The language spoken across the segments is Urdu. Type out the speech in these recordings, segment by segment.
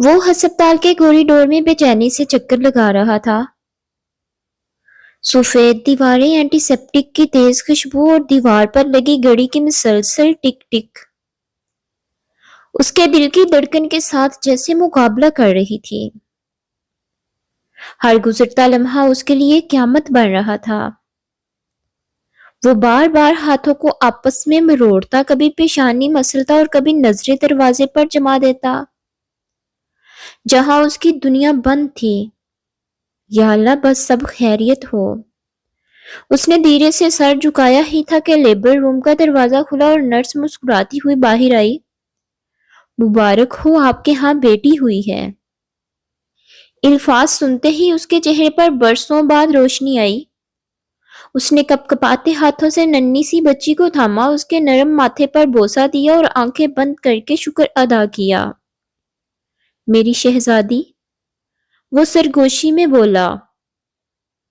وہ ہسپتال کے کوریڈور میں بے چینی سے چکر لگا رہا تھا۔ سفید دیواریں، اینٹی سیپٹک کی تیز خوشبو اور دیوار پر لگی گھڑی کی مسلسل ٹک ٹک اس کے دل کی دھڑکن کے ساتھ جیسے مقابلہ کر رہی تھی۔ ہر گزرتا لمحہ اس کے لیے قیامت بن رہا تھا۔ وہ بار بار ہاتھوں کو آپس میں مروڑتا، کبھی پیشانی مسلتا اور کبھی نظریں دروازے پر جما دیتا جہاں اس کی دنیا بند تھی۔ یا اللہ، بس سب خیریت ہو۔ اس نے دھیرے سے سر جھکایا ہی تھا کہ لیبر روم کا دروازہ کھلا اور نرس مسکراتی ہوئی باہر آئی۔ مبارک ہو، آپ کے ہاں بیٹی ہوئی ہے۔ الفاظ سنتے ہی اس کے چہرے پر برسوں بعد روشنی آئی۔ اس نے کپ کپاتے ہاتھوں سے ننھی سی بچی کو تھاما، اس کے نرم ماتھے پر بوسہ دیا اور آنکھیں بند کر کے شکر ادا کیا۔ میری شہزادی، وہ سرگوشی میں بولا،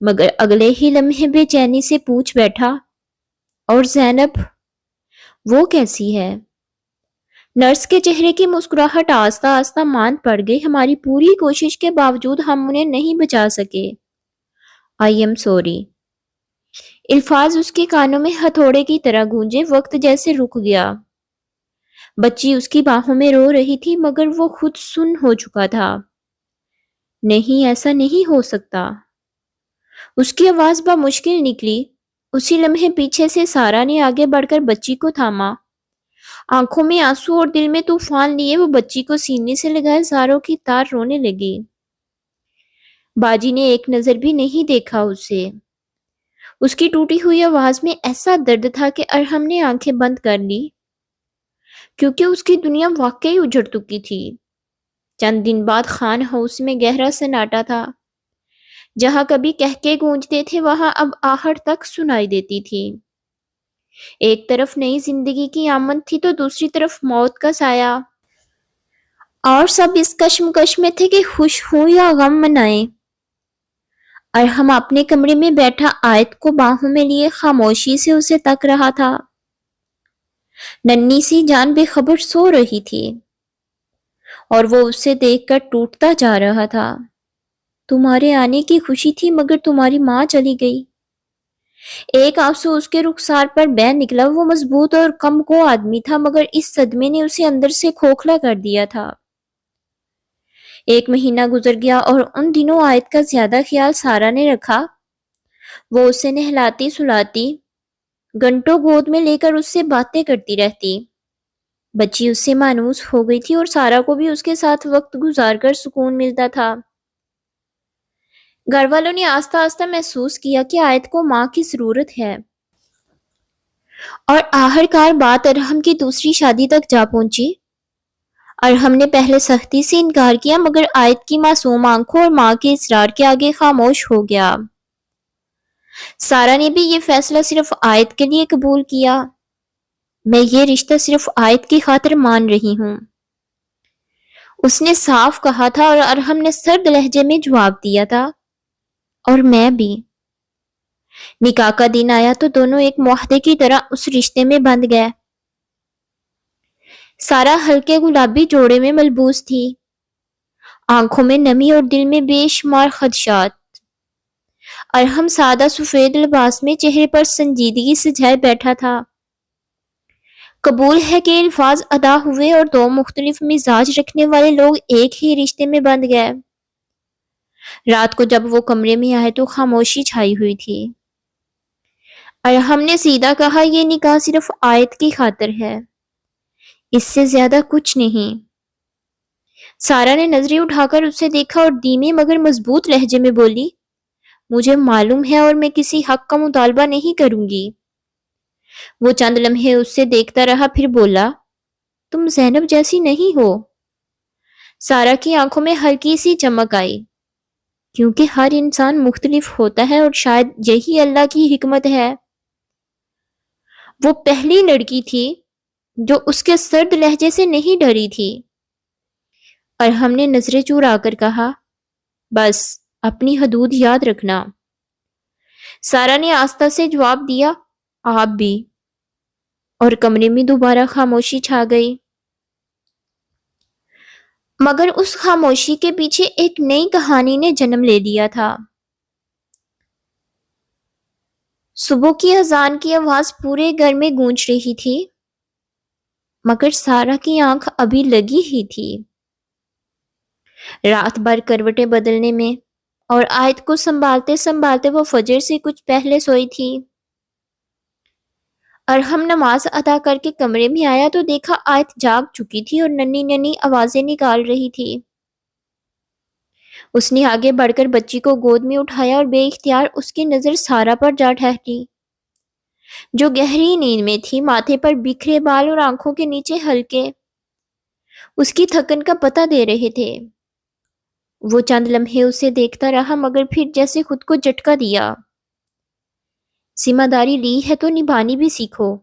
مگر اگلے ہی لمحے بے چینی سے پوچھ بیٹھا، اور زینب، وہ کیسی ہے؟ نرس کے چہرے کی مسکراہٹ آہستہ آہستہ مان پڑ گئی۔ ہماری پوری کوشش کے باوجود ہم انہیں نہیں بچا سکے۔ I am sorry. الفاظ اس کے کانوں میں ہتھوڑے کی طرح گونجے۔ وقت جیسے رک گیا۔ بچی اس کی باہوں میں رو رہی تھی، مگر وہ خود سن ہو چکا تھا۔ نہیں، ایسا نہیں ہو سکتا۔ اس کی آواز بمشکل نکلی۔ اسی لمحے پیچھے سے سارا نے آگے بڑھ کر بچی کو تھاما۔ آنکھوں میں آنسو اور دل میں طوفان لیے وہ بچی کو سینے سے لگائے زاروں کی تار رونے لگی۔ باجی نے ایک نظر بھی نہیں دیکھا اسے۔ اس کی ٹوٹی ہوئی آواز میں ایسا درد تھا کہ ارحم نے آنکھیں بند کر لی، کیونکہ اس کی دنیا واقعی اجڑ چکی تھی۔ چند دن بعد خان ہاؤس میں گہرا سناٹا تھا۔ جہاں کبھی قہقہے گونجتے تھے، وہاں اب آہٹ تک سنائی دیتی تھی۔ ایک طرف نئی زندگی کی آمد تھی تو دوسری طرف موت کا سایہ، اور سب اس کشمکش میں تھے کہ خوش ہوں یا غم منائیں۔ ارحم اپنے کمرے میں بیٹھا آیت کو باہوں میں لیے خاموشی سے اسے تک رہا تھا۔ ننھی سی جان بے خبر سو رہی تھی اور وہ اسے دیکھ کر ٹوٹتا جا رہا تھا۔ تمہارے آنے کی خوشی تھی، مگر تمہاری ماں چلی گئی۔ ایک آنسو اس کے رخسار پر بہہ نکلا۔ وہ مضبوط اور کم کو آدمی تھا، مگر اس صدمے نے اسے اندر سے کھوکھلا کر دیا تھا۔ ایک مہینہ گزر گیا اور ان دنوں آیت کا زیادہ خیال سارا نے رکھا۔ وہ اسے نہلاتی سلاتی، گھنٹوں گود میں لے کر اس سے باتیں کرتی رہتی۔ بچی اس سے مانوس ہو گئی تھی اور سارا کو بھی اس کے ساتھ وقت گزار کر سکون ملتا تھا۔ گھر والوں نے آہستہ آہستہ محسوس کیا کہ آیت کو ماں کی ضرورت ہے، اور آخرکار بات ارحم کی دوسری شادی تک جا پہنچی۔ ارحم نے پہلے سختی سے انکار کیا، مگر آیت کی معصوم آنکھوں اور ماں کے اصرار کے آگے خاموش ہو گیا۔ سارا نے بھی یہ فیصلہ صرف آیت کے لیے قبول کیا۔ میں یہ رشتہ صرف آیت کی خاطر مان رہی ہوں، اس نے صاف کہا تھا، اور ارحم نے سرد لہجے میں جواب دیا تھا، اور میں بھی۔ نکاح کا دن آیا تو دونوں ایک معاہدے کی طرح اس رشتے میں بندھ گئے۔ سارا ہلکے گلابی جوڑے میں ملبوس تھی، آنکھوں میں نمی اور دل میں بے شمار خدشات۔ ارحم سادہ سفید لباس میں چہرے پر سنجیدگی سجائے بیٹھا تھا۔ قبول ہے کہ الفاظ ادا ہوئے اور دو مختلف مزاج رکھنے والے لوگ ایک ہی رشتے میں بندھ گئے۔ رات کو جب وہ کمرے میں آئے تو خاموشی چھائی ہوئی تھی۔ ارحم نے سیدھا کہا، یہ نکاح صرف آیت کی خاطر ہے، اس سے زیادہ کچھ نہیں۔ سارا نے نظریں اٹھا کر اسے دیکھا اور دھیمے مگر مضبوط لہجے میں بولی، مجھے معلوم ہے اور میں کسی حق کا مطالبہ نہیں کروں گی۔ وہ چند لمحے اس سے دیکھتا رہا، پھر بولا، تم زینب جیسی نہیں ہو۔ سارا کی آنکھوں میں ہلکی سی چمک آئی، کیونکہ ہر انسان مختلف ہوتا ہے اور شاید یہی اللہ کی حکمت ہے۔ وہ پہلی لڑکی تھی جو اس کے سرد لہجے سے نہیں ڈری تھی۔ ارحم نے نظریں چرا کر کہا، بس اپنی حدود یاد رکھنا۔ سارا نے آہستہ سے جواب دیا، آپ بھی، اور کمرے میں دوبارہ خاموشی چھا گئی۔ مگر اس خاموشی کے پیچھے ایک نئی کہانی نے جنم لے لیا تھا۔ صبح کی اذان کی آواز پورے گھر میں گونج رہی تھی، مگر سارا کی آنکھ ابھی لگی ہی تھی رات بھر کروٹیں بدلنے میں، اور آیت کو سنبھالتے سنبھالتے وہ فجر سے کچھ پہلے سوئی تھی۔ ارحم نماز ادا کر کے کمرے میں آیا تو دیکھا آیت جاگ چکی تھی اور ننھی ننھی آوازیں نکال رہی تھی۔ اس نے آگے بڑھ کر بچی کو گود میں اٹھایا اور بے اختیار اس کی نظر سارا پر جا ٹھہری، جو گہری نیند میں تھی، ماتھے پر بکھرے بال اور آنکھوں کے نیچے ہلکے اس کی تھکن کا پتہ دے رہے تھے۔ وہ چند لمحے اسے دیکھتا رہا، مگر پھر جیسے خود کو جھٹکا دیا، ذمہ داری لی ہے تو نبھانی بھی سیکھو،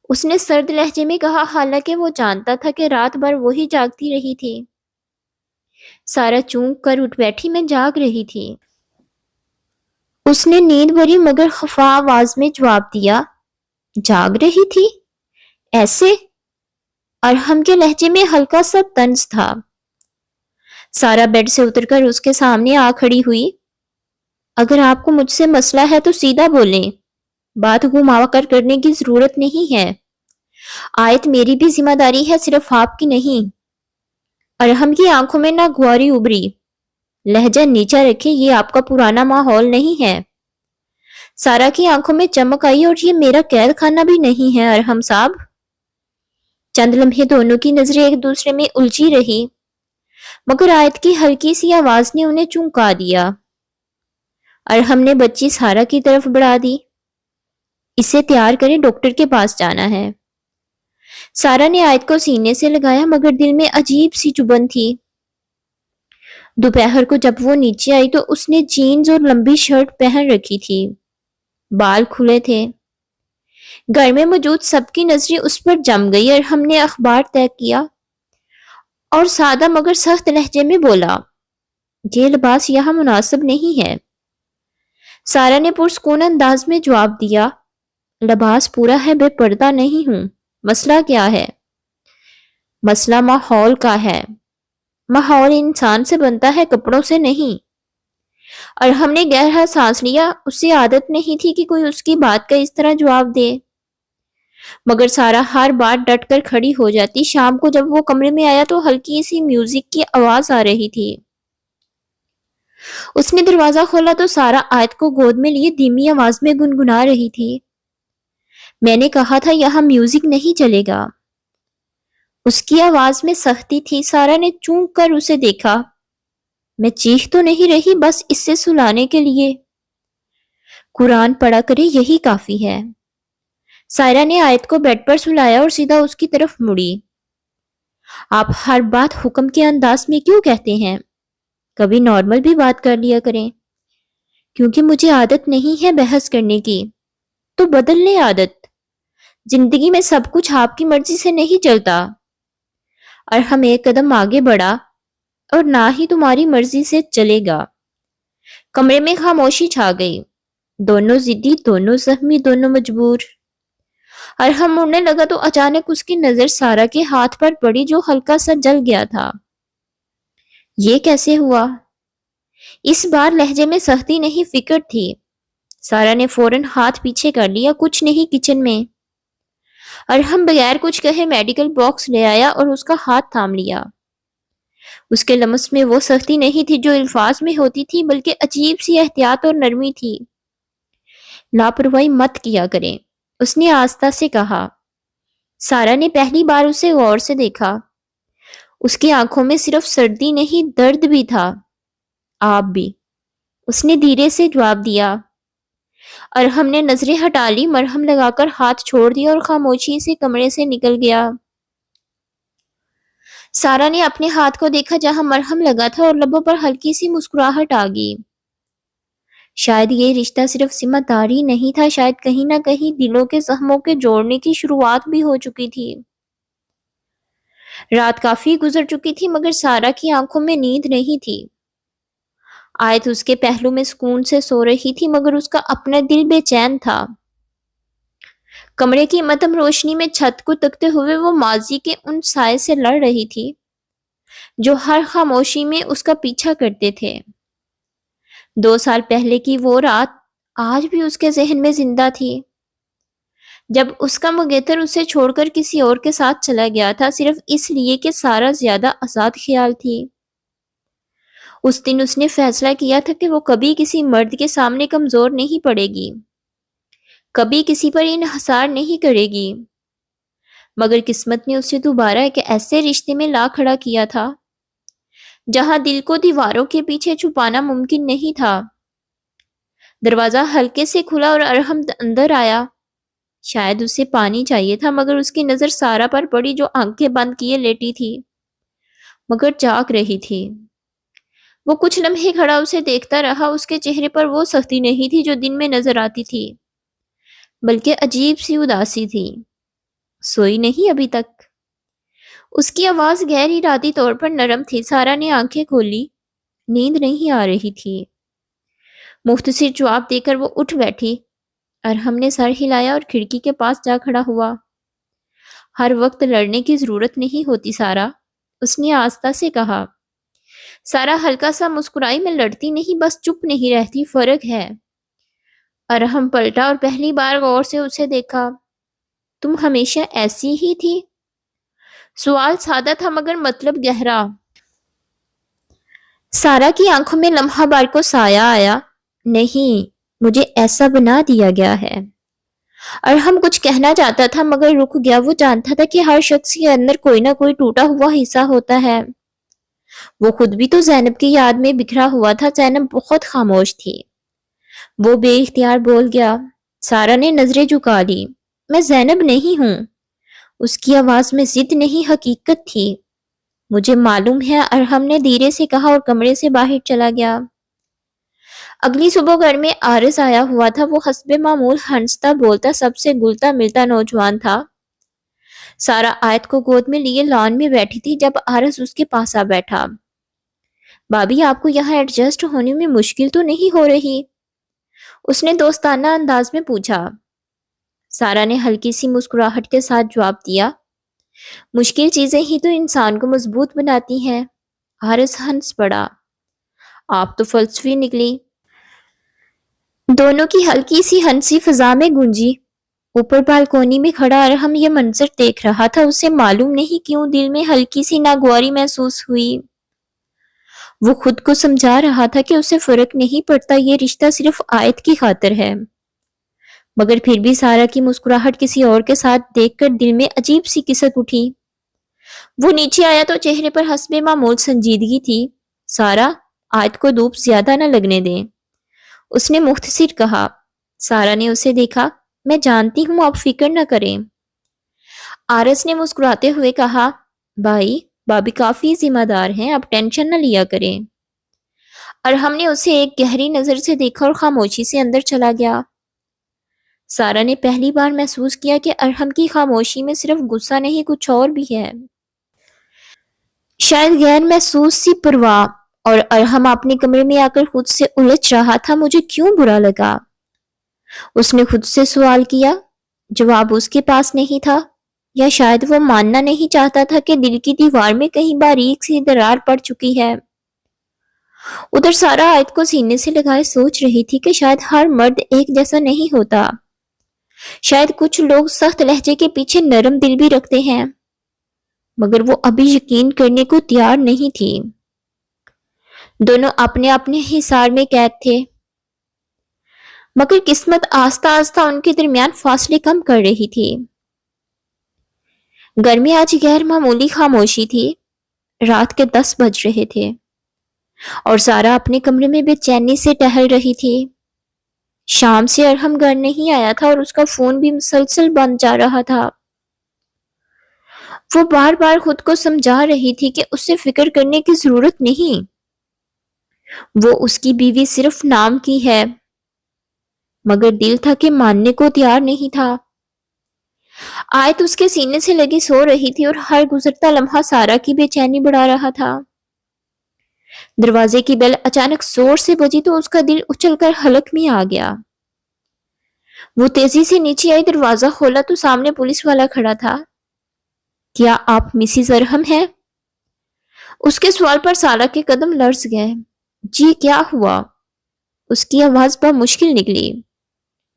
اس نے سرد لہجے میں کہا، حالانکہ وہ جانتا تھا کہ رات بھر وہی جاگتی رہی تھی۔ سارا چونک کر اٹھ بیٹھی، میں جاگ رہی تھی، اس نے نیند بھری مگر خفا آواز میں جواب دیا۔ جاگ رہی تھی؟ ایسے؟ ارحم کے لہجے میں ہلکا سا طنز تھا۔ سارا بیڈ سے اتر کر اس کے سامنے آ کھڑی ہوئی۔ اگر آپ کو مجھ سے مسئلہ ہے تو سیدھا بولیں، بات گھما کر کرنے کی ضرورت نہیں ہے۔ آیت میری بھی ذمہ داری ہے، صرف آپ کی نہیں۔ ارحم کی آنکھوں میں ناگواری ابھری۔ لہجہ نیچا رکھیں، یہ آپ کا پرانا ماحول نہیں ہے۔ سارا کی آنکھوں میں چمک آئی، اور یہ میرا قید خانہ بھی نہیں ہے ارحم صاحب۔ چند لمحے دونوں کی نظریں ایک دوسرے میں الجھی رہی، مگر آیت کی ہلکی سی آواز نے انہیں چونکا دیا۔ ارحم نے بچی سارا کی طرف بڑھا دی۔ اسے تیار کریں، ڈاکٹر کے پاس جانا ہے۔ سارا نے آیت کو سینے سے لگایا، مگر دل میں عجیب سی چبھن تھی۔ دوپہر کو جب وہ نیچے آئی تو اس نے جینز اور لمبی شرٹ پہن رکھی تھی، بال کھلے تھے۔ گھر میں موجود سب کی نظریں اس پر جم گئی، اور ہم نے اخبار طے کیا اور سادہ مگر سخت لہجے میں بولا، یہ لباس یہاں مناسب نہیں ہے۔ سارا نے پرسکون انداز میں جواب دیا، لباس پورا ہے، بے پردہ نہیں ہوں۔ مسئلہ کیا ہے؟ مسئلہ ماحول کا ہے۔ ماحول انسان سے بنتا ہے، کپڑوں سے نہیں۔ اور ہم نے گہرا سانس لیا، اسے عادت نہیں تھی کہ کوئی اس کی بات کا اس طرح جواب دے، مگر سارا ہر بار ڈٹ کر کھڑی ہو جاتی۔ شام کو جب وہ کمرے میں آیا تو ہلکی سی میوزک کی آواز آ رہی تھی۔ اس نے دروازہ کھولا تو سارا آیت کو گود میں لیے دھیمی آواز میں گنگنا رہی تھی، میں نے کہا تھا یہاں میوزک نہیں چلے گا۔ اس کی آواز میں سختی تھی۔ سارا نے چونک کر اسے دیکھا۔ میں چیخ تو نہیں رہی، بس اس سے سلانے کے لیے قرآن پڑھا کرے، یہی کافی ہے۔ سائرہ نے آیت کو بیڈ پر سلایا اور سیدھا اس کی طرف مڑی۔ آپ ہر بات حکم کے انداز میں کیوں کہتے ہیں؟ کبھی نارمل بھی بات کر لیا کریں۔ کیونکہ مجھے عادت نہیں ہے بحث کرنے کی۔ تو بدل لیں عادت۔ زندگی میں سب کچھ آپ کی مرضی سے نہیں چلتا۔ اور ہم ایک قدم آگے بڑھا، اور نہ ہی تمہاری مرضی سے چلے گا۔ کمرے میں خاموشی چھا گئی، دونوں ضدی، دونوں زخمی، دونوں مجبور۔ اور ہم مڑنے لگا تو اچانک اس کی نظر سارا کے ہاتھ پر پڑی، جو ہلکا سا جل گیا تھا۔ یہ کیسے ہوا؟ اس بار لہجے میں سختی نہیں، فکر تھی۔ سارا نے فوراً ہاتھ پیچھے کر لیا، کچھ نہیں کچن میں۔ اور ہم بغیر کچھ کہے میڈیکل باکس لے آیا اور اس کا ہاتھ تھام لیا۔ اس کے لمس میں وہ سختی نہیں تھی جو الفاظ میں ہوتی تھی، بلکہ عجیب سی احتیاط اور نرمی تھی۔ لاپرواہی مت کیا کریں، اس نے آہستہ سے کہا۔ سارا نے پہلی بار اسے غور سے دیکھا۔ اس کی آنکھوں میں صرف سردی نہیں، درد بھی تھا۔ آپ بھی، اس نے دھیرے سے جواب دیا۔ اور ہم نے نظریں ہٹا لی، مرہم لگا کر ہاتھ چھوڑ دیا اور خاموشی سے کمرے سے نکل گیا۔ سارا نے اپنے ہاتھ کو دیکھا جہاں مرہم لگا تھا، اور لبوں پر ہلکی سی مسکراہٹ آ گئی۔ شاید یہ رشتہ صرف ذمہ داری نہیں تھا، شاید کہیں نہ کہیں دلوں کے زخموں کے جوڑنے کی شروعات بھی ہو چکی تھی۔ رات کافی گزر چکی تھی، مگر سارا کی آنکھوں میں نیند نہیں تھی۔ آیت اس کے پہلو میں سکون سے سو رہی تھی، مگر اس کا اپنا دل بے چین تھا۔ کمرے کی مدھم روشنی میں چھت کو تکتے ہوئے وہ ماضی کے ان سائے سے لڑ رہی تھی جو ہر خاموشی میں اس کا پیچھا کرتے تھے۔ 2 سال پہلے کی وہ رات آج بھی اس کے ذہن میں زندہ تھی، جب اس کا مگیتر اسے چھوڑ کر کسی اور کے ساتھ چلا گیا تھا، صرف اس لیے کہ سارا زیادہ آزاد خیال تھی۔ اس دن اس نے فیصلہ کیا تھا کہ وہ کبھی کسی مرد کے سامنے کمزور نہیں پڑے گی، کبھی کسی پر انحصار نہیں کرے گی، مگر قسمت نے اسے دوبارہ ایک ایسے رشتے میں لا کھڑا کیا تھا جہاں دل کو دیواروں کے پیچھے چھپانا ممکن نہیں تھا۔ دروازہ ہلکے سے کھلا اور ارحم اندر آیا۔ شاید اسے پانی چاہیے تھا، مگر اس کی نظر سارا پر پڑی جو آنکھیں بند کیے لیٹی تھی مگر جاگ رہی تھی۔ وہ کچھ لمحے کھڑا اسے دیکھتا رہا۔ اس کے چہرے پر وہ سختی نہیں تھی جو دن میں نظر آتی تھی، بلکہ عجیب سی اداسی تھی۔ سوئی نہیں ابھی تک؟ اس کی آواز غیر ارادی طور پر نرم تھی۔ سارا نے آنکھیں کھولی، نیند نہیں آ رہی تھی۔ مختصر جواب دے کر وہ اٹھ بیٹھی۔ ارحم نے سر ہلایا اور کھڑکی کے پاس جا کھڑا ہوا۔ ہر وقت لڑنے کی ضرورت نہیں ہوتی سارا، اس نے آہستہ سے کہا۔ سارا ہلکا سا مسکرائی، میں لڑتی نہیں، بس چپ نہیں رہتی، فرق ہے۔ ارحم پلٹا اور پہلی بار غور سے اسے دیکھا۔ تم ہمیشہ ایسی ہی تھی؟ سوال سادہ تھا مگر مطلب گہرا۔ سارا کی آنکھوں میں لمحہ بار کو سایہ آیا۔ نہیں، مجھے ایسا بنا دیا گیا ہے۔ ارحم کچھ کہنا چاہتا تھا مگر رک گیا۔ وہ جانتا تھا کہ ہر شخص کے اندر کوئی نہ کوئی ٹوٹا ہوا حصہ ہوتا ہے۔ وہ خود بھی تو زینب کی یاد میں بکھرا ہوا تھا۔ زینب بہت خاموش تھی۔ وہ بے اختیار بول گیا۔ سارا نے نظریں جھکا لی۔ میں زینب نہیں ہوں۔ اس کی آواز میں ضد نہیں، حقیقت تھی۔ مجھے معلوم ہے، ارحم نے دھیرے سے کہا اور کمرے سے باہر چلا گیا۔ اگلی صبح گھر میں عارض آیا ہوا تھا۔ وہ حسب معمول ہنستا بولتا، سب سے گلتا ملتا نوجوان تھا۔ سارا آیت کو گود میں لیے لان میں بیٹھی تھی جب عارض اس کے پاس آ بیٹھا۔ بھابی، آپ کو یہاں ایڈجسٹ ہونے میں مشکل تو نہیں ہو رہی؟ اس نے دوستانہ انداز میں پوچھا۔ سارا نے ہلکی سی مسکراہٹ کے ساتھ جواب دیا، مشکل چیزیں ہی تو انسان کو مضبوط بناتی ہیں۔ عارض ہنس پڑا۔ آپ تو فلسفی نکلی۔ دونوں کی ہلکی سی ہنسی فضا میں گونجی۔ اوپر بالکونی میں کھڑا ارحم یہ منظر دیکھ رہا تھا۔ اسے معلوم نہیں کیوں دل میں ہلکی سی ناگواری محسوس ہوئی۔ وہ خود کو سمجھا رہا تھا کہ اسے فرق نہیں پڑتا، یہ رشتہ صرف آیت کی خاطر ہے، مگر پھر بھی سارا کی مسکراہٹ کسی اور کے ساتھ دیکھ کر دل میں عجیب سی کسک اٹھی۔ وہ نیچے آیا تو چہرے پر حسب معمول سنجیدگی تھی۔ سارا، آیت کو دھوپ زیادہ نہ لگنے دیں، اس نے مختصر کہا۔ سارا نے اسے دیکھا۔ میں جانتی ہوں، آپ فکر نہ کریں۔ عارض نے مسکراتے ہوئے کہا، بھائی، بھابی کافی ذمہ دار ہیں، آپ ٹینشن نہ لیا کریں۔ ارحم نے اسے ایک گہری نظر سے دیکھا اور خاموشی سے اندر چلا گیا۔ سارا نے پہلی بار محسوس کیا کہ ارحم کی خاموشی میں صرف غصہ نہیں، کچھ اور بھی ہے، شاید غیر محسوس سی پرواہ۔ اور ارحم اپنے کمرے میں آ کر خود سے الجھ رہا تھا، مجھے کیوں برا لگا؟ اس نے خود سے سوال کیا۔ جواب اس کے پاس نہیں تھا، یا شاید وہ ماننا نہیں چاہتا تھا کہ دل کی دیوار میں کہیں باریک سی درار پڑ چکی ہے۔ ادھر سارا آیت کو سینے سے لگائے سوچ رہی تھی کہ شاید ہر مرد ایک جیسا نہیں ہوتا، شاید کچھ لوگ سخت لہجے کے پیچھے نرم دل بھی رکھتے ہیں، مگر وہ ابھی یقین کرنے کو تیار نہیں تھی۔ دونوں اپنے اپنے حصار میں قید تھے، مگر قسمت آہستہ آہستہ ان کے درمیان فاصلے کم کر رہی تھی۔ گھر میں آج غیر معمولی خاموشی تھی۔ رات کے 10 بج رہے تھے اور سارا اپنے کمرے میں بے چینی سے ٹہل رہی تھی۔ شام سے ارحم گھر نہیں آیا تھا اور اس کا فون بھی مسلسل بند جا رہا تھا۔ وہ بار بار خود کو سمجھا رہی تھی کہ اسے فکر کرنے کی ضرورت نہیں، وہ اس کی بیوی صرف نام کی ہے، مگر دل تھا کہ ماننے کو تیار نہیں تھا۔ آیت اس کے سینے سے لگی سو رہی تھی اور ہر گزرتا لمحہ سارا کی بے چینی بڑھا رہا تھا۔ دروازے کی بیل اچانک زور سے بجی تو اس کا دل اچھل کر حلق میں آ گیا۔ وہ تیزی سے نیچے آئی، دروازہ کھولا تو سامنے پولیس والا کھڑا تھا۔ کیا آپ مسز ارحم ہیں؟ اس کے سوال پر سارا کے قدم لرز گئے۔ جی کیا ہوا؟ اس کی آواز بمشکل نکلی۔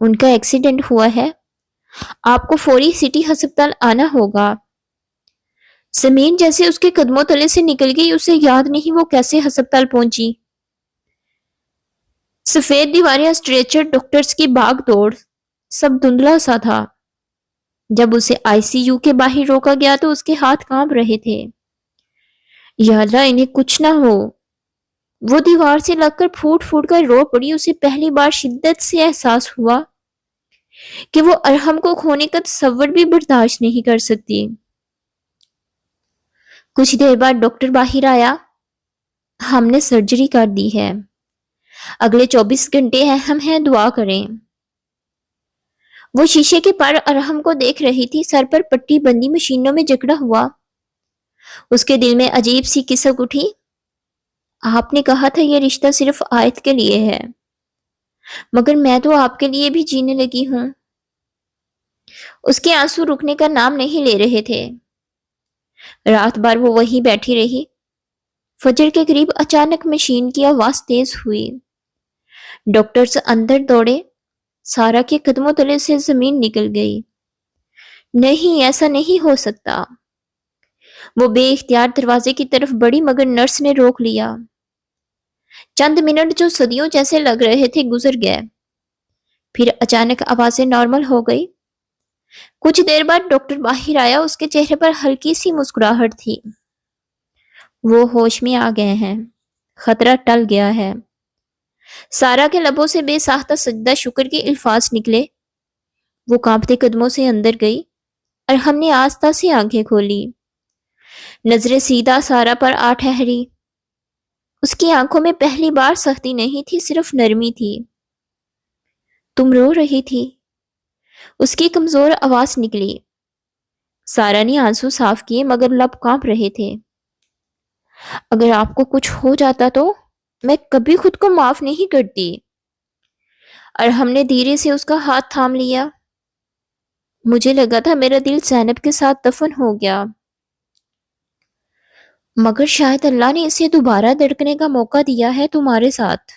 ان کا ایکسیڈنٹ ہوا ہے، آپ کو فوری سٹی ہسپتال آنا ہوگا۔ زمین جیسے اس کے قدموں تلے سے نکل گئی، اسے یاد نہیں وہ کیسے ہسپتال پہنچی۔ سفید دیواریں، اسٹریچر، ڈاکٹرز کی بھاگ دوڑ، سب دھندلا سا تھا۔ جب اسے آئی سی یو کے باہر روکا گیا تو اس کے ہاتھ کانپ رہے تھے۔ یا اللہ انہیں کچھ نہ ہو۔ وہ دیوار سے لگ کر پھوٹ پھوٹ کر رو پڑی۔ اسے پہلی بار شدت سے احساس ہوا کہ وہ ارحم کو کھونے کا تصور بھی برداشت نہیں کر سکتی۔ کچھ دیر بعد ڈاکٹر باہر آیا۔ ہم نے سرجری کر دی ہے، اگلے 24 گھنٹے اہم ہیں، دعا کریں۔ وہ شیشے کے پر ارحم کو دیکھ رہی تھی، سر پر پٹی بندی، مشینوں میں جکڑا ہوا۔ اس کے دل میں عجیب سی کسک اٹھی۔ آپ نے کہا تھا یہ رشتہ صرف آیت کے لیے ہے، مگر میں تو آپ کے لیے بھی جینے لگی ہوں۔ اس کے آنسو رکنے کا نام نہیں لے رہے تھے۔ رات بھر وہ وہیں بیٹھی رہی۔ فجر کے قریب اچانک مشین کی آواز تیز ہوئی۔ ڈاکٹرز اندر دوڑے۔ سارا کے قدموں تلے سے زمین نکل گئی۔ نہیں، ایسا نہیں ہو سکتا۔ وہ بے اختیار دروازے کی طرف بڑھی مگر نرس نے روک لیا۔ چند منٹ جو صدیوں جیسے لگ رہے تھے گزر گئے، پھر اچانک آوازیں نارمل ہو گئی۔ کچھ دیر بعد ڈاکٹر باہر آیا، اس کے چہرے پر ہلکی سی مسکراہٹ تھی۔ وہ ہوش میں آ گئے ہیں، خطرہ ٹل گیا ہے۔ سارا کے لبوں سے بے ساختہ سجدہ شکر کے الفاظ نکلے۔ وہ کانپتے قدموں سے اندر گئی اور ہم نے آہستہ سے آنکھیں کھولی۔ نظریں سیدھا سارا پر آ ٹھہری۔ اس کی آنکھوں میں پہلی بار سختی نہیں تھی، صرف نرمی تھی۔ تم رو رہی تھی؟ اس کی کمزور آواز نکلی۔ سارا نے آنسو صاف کیے مگر لب کانپ رہے تھے۔ اگر آپ کو کچھ ہو جاتا تو میں کبھی خود کو معاف نہیں کرتی۔ اور ہم نے دھیرے سے اس کا ہاتھ تھام لیا۔ مجھے لگا تھا میرا دل زینب کے ساتھ دفن ہو گیا، مگر شاید اللہ نے اسے دوبارہ دھڑکنے کا موقع دیا ہے تمہارے ساتھ۔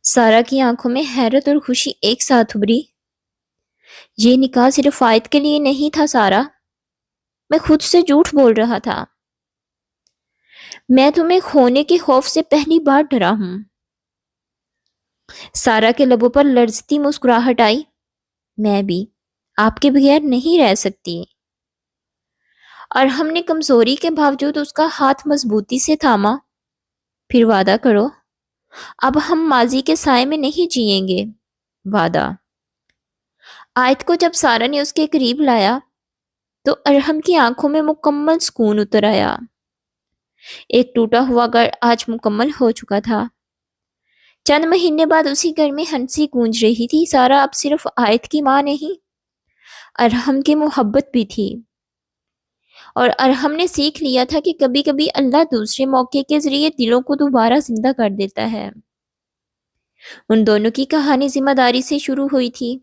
سارا کی آنکھوں میں حیرت اور خوشی ایک ساتھ ابھری۔ یہ نکاح صرف آیت کے لیے نہیں تھا سارا، میں خود سے جھوٹ بول رہا تھا۔ میں تمہیں کھونے کے خوف سے پہلی بار ڈرا ہوں۔ سارا کے لبوں پر لرزتی مسکراہٹ آئی۔ میں بھی آپ کے بغیر نہیں رہ سکتی۔ اور ہم نے کمزوری کے باوجود اس کا ہاتھ مضبوطی سے تھاما۔ پھر وعدہ کرو، اب ہم ماضی کے سائے میں نہیں جئیں گے۔ وعدہ۔ آیت کو جب سارا نے اس کے قریب لایا تو ارحم کی آنکھوں میں مکمل سکون اتر آیا۔ ایک ٹوٹا ہوا گھر آج مکمل ہو چکا تھا۔ چند مہینے بعد اسی گھر میں ہنسی گونج رہی تھی۔ سارا اب صرف آیت کی ماں نہیں، ارحم کی محبت بھی تھی۔ اور ارحم نے سیکھ لیا تھا کہ کبھی کبھی اللہ دوسرے موقع کے ذریعے دلوں کو دوبارہ زندہ کر دیتا ہے۔ ان دونوں کی کہانی ذمہ داری سے شروع ہوئی تھی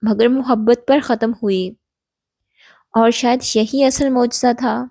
مگر محبت پر ختم ہوئی، اور شاید یہی اصل معجزہ تھا۔